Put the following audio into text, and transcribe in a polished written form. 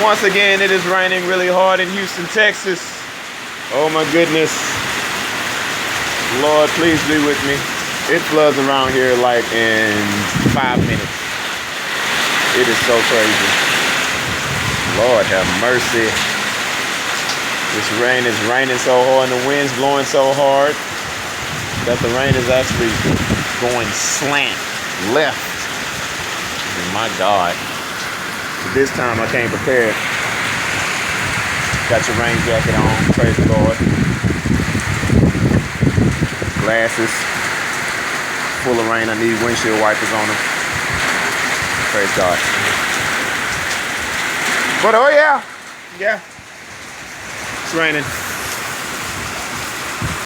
Once again, it is raining really hard in Houston, Texas. Oh my goodness. Lord, please be with me. It floods around here like in 5 minutes. It is so crazy. Lord have mercy. This rain is raining so hard and the wind's blowing so hard that the rain is actually going slant left. Oh my God. This time I came prepared. Got your rain jacket on, praise the Lord. Glasses full of rain. I need windshield wipers on them. Praise God. But oh yeah, it's raining.